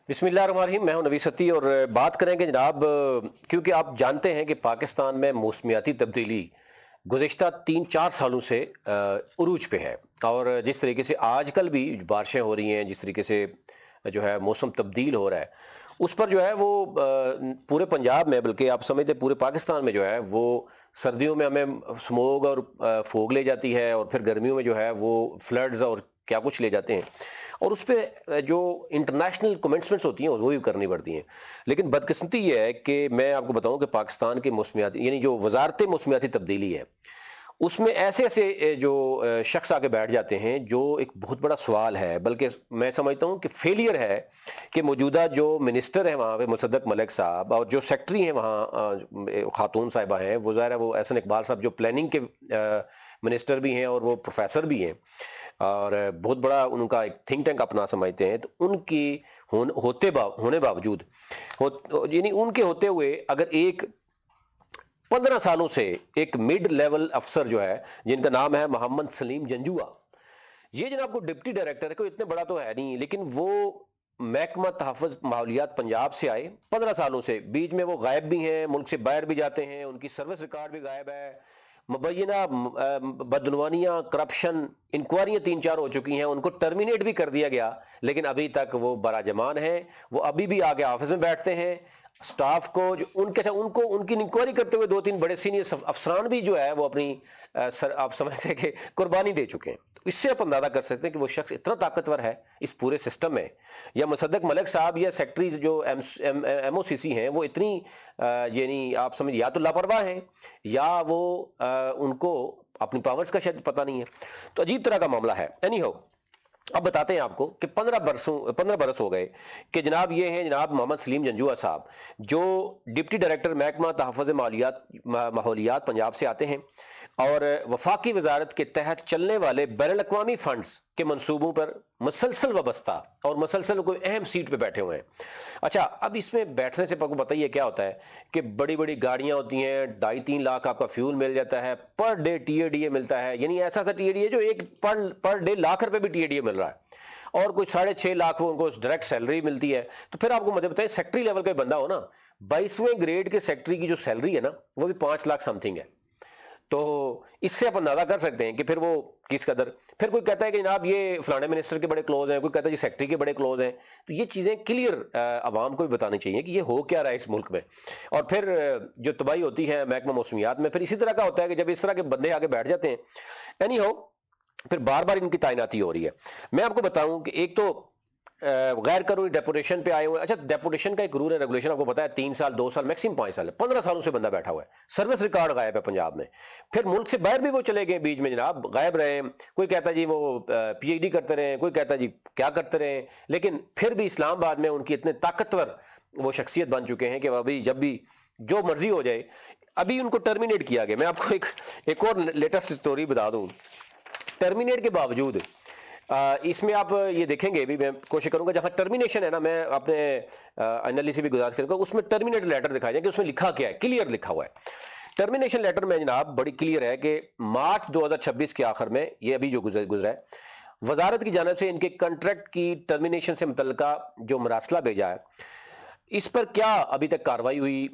بسم اللہ الرحمن الرحیم، میں ہوں نوی ستی اور بات کریں گے جناب، کیونکہ آپ جانتے ہیں کہ پاکستان میں موسمیاتی تبدیلی گزشتہ 3-4 سالوں سے عروج پہ ہے، اور جس طریقے سے آج کل بھی بارشیں ہو رہی ہیں، جس طریقے سے جو ہے موسم تبدیل ہو رہا ہے، اس پر جو ہے وہ پورے پنجاب میں، بلکہ آپ سمجھتے پورے پاکستان میں جو ہے وہ سردیوں میں ہمیں سموگ اور فوگ لے جاتی ہے، اور پھر گرمیوں میں جو ہے وہ فلڈز اور کیا کچھ لے جاتے ہیں، اور اس پہ جو انٹرنیشنل کمنٹمنٹس ہوتی ہیں وہ بھی کرنی پڑتی ہیں۔ لیکن بدقسمتی یہ ہے کہ میں آپ کو بتاؤں کہ پاکستان کے موسمیاتی یعنی جو وزارت موسمیاتی تبدیلی ہے، اس میں ایسے ایسے جو شخص آ کے بیٹھ جاتے ہیں، جو ایک بہت بڑا سوال ہے، بلکہ میں سمجھتا ہوں کہ فیلئر ہے کہ موجودہ جو منسٹر ہیں وہاں پہ مصدق ملک صاحب، اور جو سیکٹری ہیں وہاں خاتون صاحبہ ہیں، وہ ظاہر ہے وہ احسن اقبال صاحب جو پلاننگ کے منسٹر بھی ہیں اور وہ پروفیسر بھی ہیں، اور بہت بڑا ان کا ایک تھنک ٹینک اپنا سمجھتے ہیں، تو ان کی ہونے باوجود یعنی ان کے ہوتے ہوئے اگر ایک 15 سالوں سے ایک مڈ لیول افسر جو ہے، جن کا نام ہے محمد سلیم جنجوعہ، یہ جناب کو ڈپٹی ڈائریکٹر ہے، کوئی اتنے بڑا تو ہے نہیں، لیکن وہ محکمہ تحفظ ماحولیات پنجاب سے آئے 15 سالوں سے، بیچ میں وہ غائب بھی ہیں، ملک سے باہر بھی جاتے ہیں، ان کی سروس ریکارڈ بھی غائب ہے، مبینہ بدعنوانیاں، کرپشن، انکوائریاں 3-4 ہو چکی ہیں، ان کو ٹرمینیٹ بھی کر دیا گیا، لیکن ابھی تک وہ براجمان ہیں، وہ ابھی بھی آگے آفس میں بیٹھتے ہیں، سٹاف کو جو ان کی انکوائری کرتے ہوئے 2-3 بڑے سینئر افسران بھی جو ہے وہ اپنی آپ سمجھتے ہیں کہ قربانی دے چکے ہیں، تو اس سے آپ اندازہ کر سکتے ہیں کہ وہ شخص اتنا طاقتور ہے اس پورے سسٹم میں، یا مصدق ملک صاحب یا سیکٹری جو ایم او سی سی ہیں، وہ اتنی یعنی آپ سمجھ یا تو لاپرواہ ہیں، یا وہ ان کو اپنی پاورز کا شاید پتہ نہیں ہے، تو عجیب طرح کا معاملہ ہے۔ اینی ہو، اب بتاتے ہیں آپ کو کہ 15 برس ہو گئے کہ جناب یہ ہیں جناب محمد سلیم جنجوعہ صاحب، جو ڈپٹی ڈائریکٹر محکمہ تحفظ ماحولیات پنجاب سے آتے ہیں، اور وفاقی وزارت کے تحت چلنے والے بین الاقوامی فنڈز کے منصوبوں پر مسلسل وابستہ اور مسلسل کوئی اہم سیٹ پہ بیٹھے ہوئے ہیں۔ اچھا، اب اس میں بیٹھنے سے پہلے بتائیے کیا ہوتا ہے کہ بڑی بڑی گاڑیاں ہوتی ہیں، 2.5-3 لاکھ آپ کا فیول مل جاتا ہے، per day T A D A ملتا ہے، یعنی ایسا ٹی اے ڈی اے جو ایک پر ڈے ₹1,00,000 بھی ٹی اے ڈی اے مل رہا ہے، اور کچھ 6.5 لاکھ وہ ان کو ڈائریکٹ سیلری ملتی ہے۔ تو پھر آپ کو مجھے بتائیں، سیکٹری لیول کا بندہ ہو نا، 22ویں گریڈ کے سیکٹری کی جو سیلری ہے نا، وہ بھی 5 لاکھ سم تھنگ ہے، تو اس سے آپ اندازہ کر سکتے ہیں کہ پھر وہ کس قدر، پھر کوئی کہتا ہے کہ جناب یہ فلانے منسٹر کے بڑے کلوز ہیں، کوئی کہتا ہے جی سیکٹری کے بڑے کلوز ہیں، تو یہ چیزیں کلیئر عوام کو بھی بتانی چاہیے کہ یہ ہو کیا رہا ہے اس ملک میں، اور پھر جو تباہی ہوتی ہے محکمہ موسمیات میں، پھر اسی طرح کا ہوتا ہے کہ جب اس طرح کے بندے آگے بیٹھ جاتے ہیں، اینی ہو، پھر بار بار ان کی تعیناتی ہو رہی ہے۔ میں آپ کو بتاؤں کہ ایک تو غیر قانونی ڈیپوٹیشن پہ آئے ہوئے، اچھا ڈیپوٹیشن کا ایک رول ہے، ریگولیشن آپ کو پتا ہے 3 سال 2 سال میکسیمم 5 سال ہے، 15 سالوں سے بندہ بیٹھا ہوا ہے، سروس ریکارڈ غائب ہے پنجاب میں، پھر ملک سے باہر بھی وہ چلے گئے، بیچ میں جناب غائب رہے، کوئی کہتا ہے جی وہ پی ایچ ڈی کرتے رہے، کوئی کہتا ہے جی کیا کرتے رہے، لیکن پھر بھی اسلام آباد میں ان کی اتنے طاقتور وہ شخصیت بن چکے ہیں کہ ابھی جب بھی جو مرضی ہو جائے، ابھی ان کو ٹرمینیٹ کیا گیا۔ میں آپ کو ایک اور لیٹسٹ سٹوری بتا دوں، ٹرمینیٹ کے باوجود اس میں آپ یہ دیکھیں گے بھی، میں کوشش کروں گا جہاں ٹرمینیشن ہے نا، میں اپنے انالی سے بھی گزارش کروں گا اس میں ٹرمینیٹ لیٹر دکھایا جائے کہ اس میں لکھا کیا ہے، کلیئر لکھا ہوا ہے۔ ٹرمینیشن لیٹر میں جناب بڑی کلیئر ہے کہ مارچ 2026 کے آخر میں، یہ ابھی جو گزرا ہے، وزارت کی جانب سے ان کے کنٹریکٹ کی ٹرمینیشن سے متعلقہ جو مراسلہ بھیجا ہے، اس پر کیا ابھی تک کارروائی ہوئی،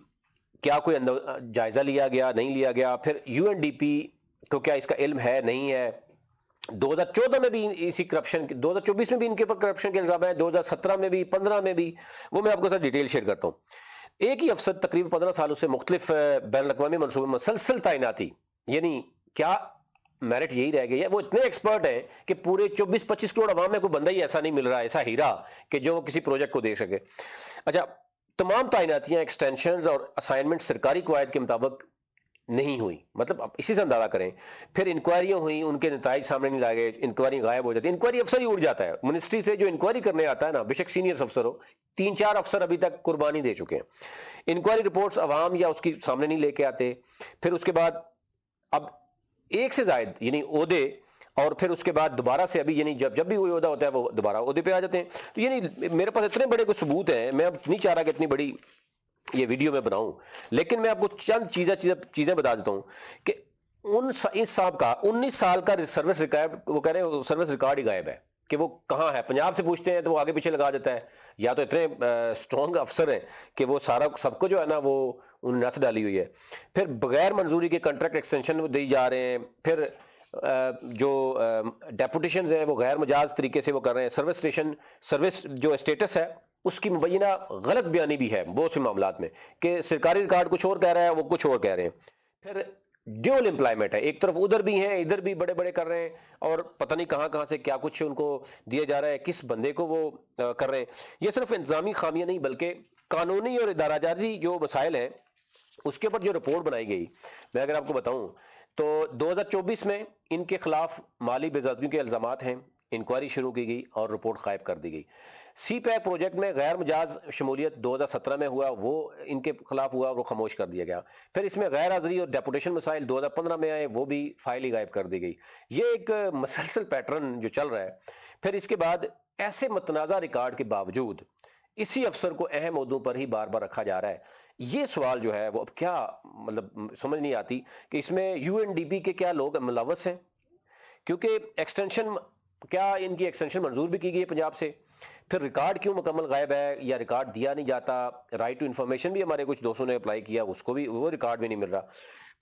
کیا کوئی جائزہ لیا گیا، نہیں لیا گیا، پھر یو این ڈی پی کو کیا اس کا علم ہے نہیں ہے، 2014 میں بھی اسی کرپشن، 2024 میں بھی ان کے اوپر کرپشن کے الزام ہے، 2017 میں بھی، 15 میں بھی، وہ میں آپ کو ساتھ ڈیٹیل شیئر کرتا ہوں۔ ایک ہی افسر تقریباً 15 سالوں سے مختلف بین الاقوامی منصوبے مسلسل تعیناتی، یعنی کیا میرٹ یہی رہ گئی ہے، وہ اتنے ایکسپرٹ ہیں کہ پورے 24-25 کروڑ عوام میں کوئی بندہ ہی ایسا نہیں مل رہا، ایسا ہیرا کہ جو کسی پروجیکٹ کو دیکھ سکے۔ اچھا، تمام تعیناتیاں، ایکسٹینشنز اور اسائنمنٹ سرکاری قواعد کے مطابق نہیں ہوئی، مطلب آپ اسی سے اندازہ کریں، پھر انکوائریاں ہوئیں، ان کے نتائج سامنے نہیں لائے گئے، انکوائری غائب ہو جاتی ہے، انکوائری افسر ہی اڑ جاتا ہے منسٹری سے، جو انکوائری کرنے آتا ہے نا، بے شک سینئر افسر ہو، 3-4 افسر ابھی تک قربانی دے چکے ہیں، انکوائری رپورٹس عوام یا اس کی سامنے نہیں لے کے آتے، پھر اس کے بعد اب ایک سے زائد یعنی عہدے، اور پھر اس کے بعد دوبارہ سے ابھی یعنی جب بھی کوئی عہدہ ہوتا ہے وہ دوبارہ عہدے پہ آ جاتے ہیں، تو یعنی میرے پاس اتنے بڑے کوئی ثبوت ہیں، میں اب نہیں چاہ رہا کہ اتنی بڑی یہ ویڈیو میں بناؤں، لیکن میں آپ کو چند چیزیں بتا دیتا ہوں کہ اس صاحب کا 19 سال کا سروس ریکارڈ، وہ کہہ رہے ہیں سروس ریکارڈ ہی غائب ہے، کہ وہ کہاں ہے، پنجاب سے پوچھتے ہیں تو وہ آگے پیچھے لگا دیتا ہے، یا تو اتنے اسٹرانگ افسر ہیں کہ وہ سارا سب کو جو ہے نا وہ انہوں نے نت ڈالی ہوئی ہے. پھر بغیر منظوری کے کنٹریکٹ ایکسٹینشن دی جا رہے ہیں. پھر جو ڈیپوٹیشنز ہیں وہ غیر مجاز طریقے سے وہ کر رہے ہیں. سروس اسٹیشن سروس جو اسٹیٹس ہے اس کی مبینہ غلط بیانی بھی ہے بہت سے معاملات میں کہ سرکاری ریکارڈ کچھ اور کہہ رہا ہے وہ کچھ اور کہہ رہے ہیں. پھر ڈیول امپلائمنٹ ہے, ایک طرف ادھر بھی ہیں ادھر بھی بڑے بڑے کر رہے ہیں اور پتہ نہیں کہاں کہاں سے کیا کچھ ان کو دیا جا رہا ہے, کس بندے کو وہ کر رہے ہیں. یہ صرف انتظامی خامیاں نہیں بلکہ قانونی اور ادارہ جاتی جو مسائل ہیں اس کے اوپر جو رپورٹ بنائی گئی, میں اگر آپ کو بتاؤں تو 2024 میں ان کے خلاف مالی بے ضابطگیوں کے الزامات ہیں, انکوائری شروع کی گئی اور رپورٹ غائب کر دی گئی. سی پیک پروجیکٹ میں غیر مجاز شمولیت 2017 میں ہوا, وہ ان کے خلاف ہوا, وہ خاموش کر دیا گیا. پھر اس میں غیر حاضری اور ڈیپوٹیشن مسائل 2015 میں آئے, وہ بھی فائل ہی غائب کر دی گئی. یہ ایک مسلسل پیٹرن جو چل رہا ہے. پھر اس کے بعد ایسے متنازع ریکارڈ کے باوجود اسی افسر کو اہم عہدوں پر ہی بار بار رکھا جا رہا ہے. یہ سوال جو ہے وہ اب کیا مطلب سمجھ نہیں آتی کہ اس میں یو این ڈی پی کے کیا لوگ ملوث ہیں, کیونکہ ایکسٹینشن کیا ان کی ایکسٹینشن منظور بھی کی گئی ہے پنجاب سے. پھر ریکارڈ کیوں مکمل غائب ہے یا ریکارڈ دیا نہیں جاتا. رائٹ ٹو انفارمیشن بھی ہمارے کچھ دوستوں نے اپلائی کیا, اس کو بھی وہ ریکارڈ بھی نہیں مل رہا.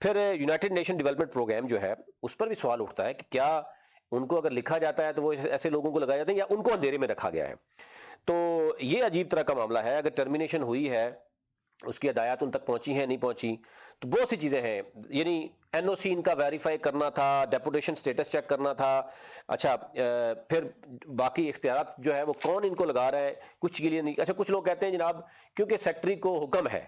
پھر یونائٹڈ نیشن ڈیولپمنٹ پروگرام جو ہے اس پر بھی سوال اٹھتا ہے کہ کیا ان کو اگر لکھا جاتا ہے تو وہ ایسے لوگوں کو لگایا جاتا ہے یا ان کو اندھیرے میں رکھا گیا ہے. تو یہ عجیب طرح کا معاملہ ہے. اگر ٹرمینیشن ہوئی ہے اس کی ہدایات ان تک پہنچی ہیں نہیں پہنچی تو بہت سی چیزیں ہیں. یعنی این او سی ان کا ویریفائی کرنا تھا, ڈیپوٹیشن سٹیٹس چیک کرنا تھا. اچھا پھر باقی اختیارات جو ہے وہ کون ان کو لگا رہا ہے کچھ کے لیے نہیں. اچھا کچھ لوگ کہتے ہیں جناب کیونکہ سیکٹری کو حکم ہے.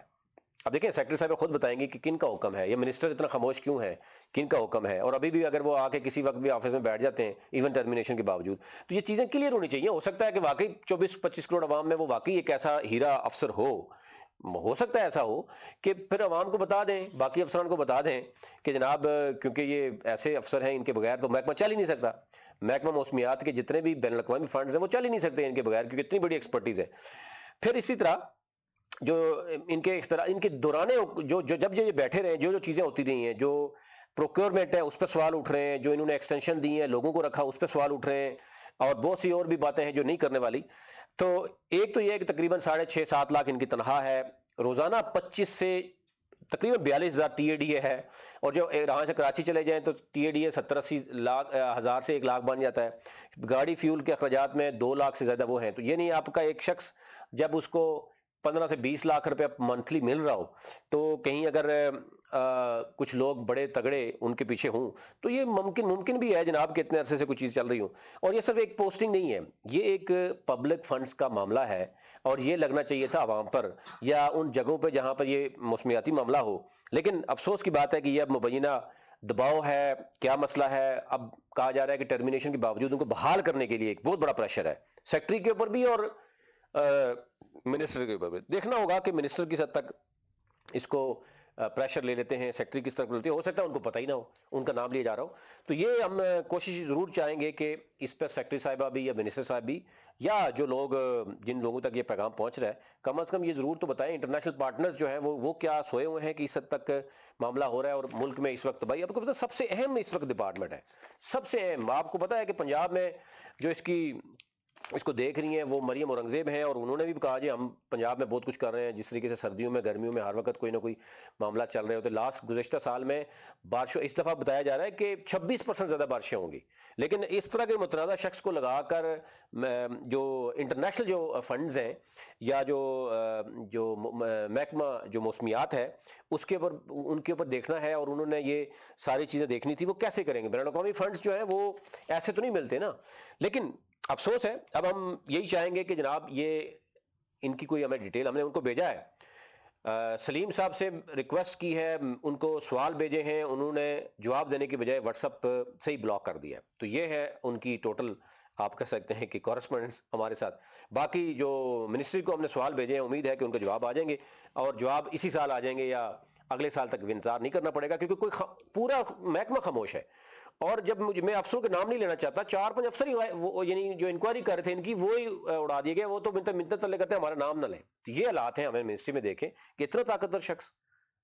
اب دیکھیں سیکٹری صاحب خود بتائیں گے کہ کن کا حکم ہے, یہ منسٹر اتنا خاموش کیوں ہے, کن کا حکم ہے. اور ابھی بھی اگر وہ آ کے کسی وقت بھی آفس میں بیٹھ جاتے ہیں ایون ٹرمینیشن کے باوجود, تو یہ چیزیں کلیئر ہونی چاہیے. ہو سکتا ہے کہ واقعی 24-25 کروڑ عوام میں وہ واقعی ایک ایسا ہیرا افسر ہو سکتا ہے ایسا ہو کہ پھر عوام کو بتا دیں, باقی افسران کو بتا دیں کہ جناب کیونکہ یہ ایسے افسر ہیں ان کے بغیر تو محکمہ چل ہی نہیں سکتا. محکمہ موسمیات کے جتنے بھی بین الاقوامی فنڈز ہیں وہ چل ہی نہیں سکتے ان کے بغیر کیونکہ اتنی بڑی ایکسپرٹیز ہے. پھر اسی طرح جو ان کے دوران جب یہ بیٹھے رہے جو چیزیں ہوتی رہی ہیں, جو پروکیورمنٹ ہے اس پہ سوال اٹھ رہے ہیں, جو انہوں نے ایکسٹینشن دی ہیں لوگوں کو رکھا اس پہ سوال اٹھ رہے ہیں, اور بہت سی اور بھی باتیں ہیں جو نہیں کرنے والی. تو ایک تو یہ ہے کہ تقریباً 6.5-7 لاکھ ان کی تنخواہ ہے, روزانہ 25 سے تقریباً 42,000 ٹی اے ڈی اے ہے, اور جو یہاں سے کراچی چلے جائیں تو ٹی اے ڈی اے 70-80 ہزار سے 1 لاکھ بن جاتا ہے. گاڑی فیول کے اخراجات میں 2 لاکھ سے زیادہ وہ ہیں. تو یہ نہیں آپ کا ایک شخص جب اس کو 15 سے 20 لاکھ روپے منتھلی مل رہا ہو تو کہیں اگر کچھ لوگ بڑے تگڑے ان کے پیچھے ہوں تو یہ ممکن بھی ہے جناب کہ اتنے عرصے سے کوئی چیز چل رہی ہوں. اور یہ صرف ایک پوسٹنگ نہیں ہے, یہ ایک پبلک فنڈز کا معاملہ ہے اور یہ لگنا چاہیے تھا عوام پر یا ان جگہوں پہ جہاں پر یہ موسمیاتی معاملہ ہو. لیکن افسوس کی بات ہے کہ یہ اب مبینہ دباؤ ہے. کیا مسئلہ ہے, اب کہا جا رہا ہے کہ ٹرمینیشن کے باوجود ان کو بحال کرنے کے لیے ایک بہت بڑا پریشر ہے سیکٹری کے اوپر بھی اور منسٹر کے اوپر بھی. دیکھنا ہوگا کہ منسٹر کس حد تک اس کو پریشر لے لیتے ہیں, سیکٹری کس طرح لیتے ہیں. ہو سکتا ہے ان کو پتہ ہی نہ ہو, ان کا نام لیا جا رہا ہو. تو یہ ہم کوشش ضرور چاہیں گے کہ اس پر سیکٹری صاحبہ بھی یا منسٹر صاحب بھی یا جو لوگ جن لوگوں تک یہ پیغام پہنچ رہا ہے کم از کم یہ ضرور تو بتائیں انٹرنیشنل پارٹنرز جو ہیں وہ کیا سوئے ہوئے ہیں کہ اس حد تک معاملہ ہو رہا ہے. اور ملک میں اس وقت بھائی آپ کو پتہ سب سے اہم اس وقت ڈپارٹمنٹ ہے, سب سے اہم. آپ کو پتہ ہے کہ پنجاب میں جو اس کو دیکھ رہی ہیں وہ مریم اورنگزیب ہیں, اور انہوں نے بھی کہا جی ہم پنجاب میں بہت کچھ کر رہے ہیں. جس طریقے سے سردیوں میں گرمیوں میں ہر وقت کوئی نہ کوئی معاملہ چل رہے ہوتے. گزشتہ سال میں بارشوں اس دفعہ بتایا جا رہا ہے کہ 26% زیادہ بارشیں ہوں گی. لیکن اس طرح کے متنازع شخص کو لگا کر جو انٹرنیشنل جو فنڈز ہیں یا جو محکمہ جو موسمیات ہے اس کے اوپر ان کے اوپر دیکھنا ہے, اور انہوں نے یہ ساری چیزیں دیکھنی تھی. وہ کیسے کریں گے؟ بین الاقوامی فنڈز جو ہیں وہ ایسے تو نہیں ملتے نا. لیکن افسوس ہے, اب ہم یہی چاہیں گے کہ جناب یہ ان کی کوئی ہمیں ڈیٹیل ہم نے ان کو بھیجا ہے, سلیم صاحب سے ریکویسٹ کی ہے, ان کو سوال بھیجے ہیں, انہوں نے جواب دینے کے بجائے واٹس ایپ سے ہی بلاک کر دیا. تو یہ ہے ان کی ٹوٹل آپ کہہ سکتے ہیں کہ کورسپونڈنس ہمارے ساتھ. باقی جو منسٹری کو ہم نے سوال بھیجے ہیں امید ہے کہ ان کے جواب آ جائیں گے, اور جواب اسی سال آ جائیں گے یا اگلے سال تک انتظار نہیں کرنا پڑے گا, کیونکہ کوئی پورا محکمہ خاموش ہے. اور جب میں افسروں کے نام نہیں لینا چاہتا, 4-5 افسر ہی یعنی جو انکوائری کر رہے تھے ان کی وہی اڑا دیے گئے. وہ تو منت تلے کرتے ہیں ہمارا نام نہ لیں. تو یہ حالات ہیں, ہمیں منسٹری میں دیکھیں کہ اتنا طاقتور شخص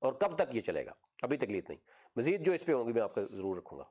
اور کب تک یہ چلے گا. ابھی تکلیف نہیں, مزید جو اس پہ ہوں گی میں آپ کا ضرور رکھوں گا.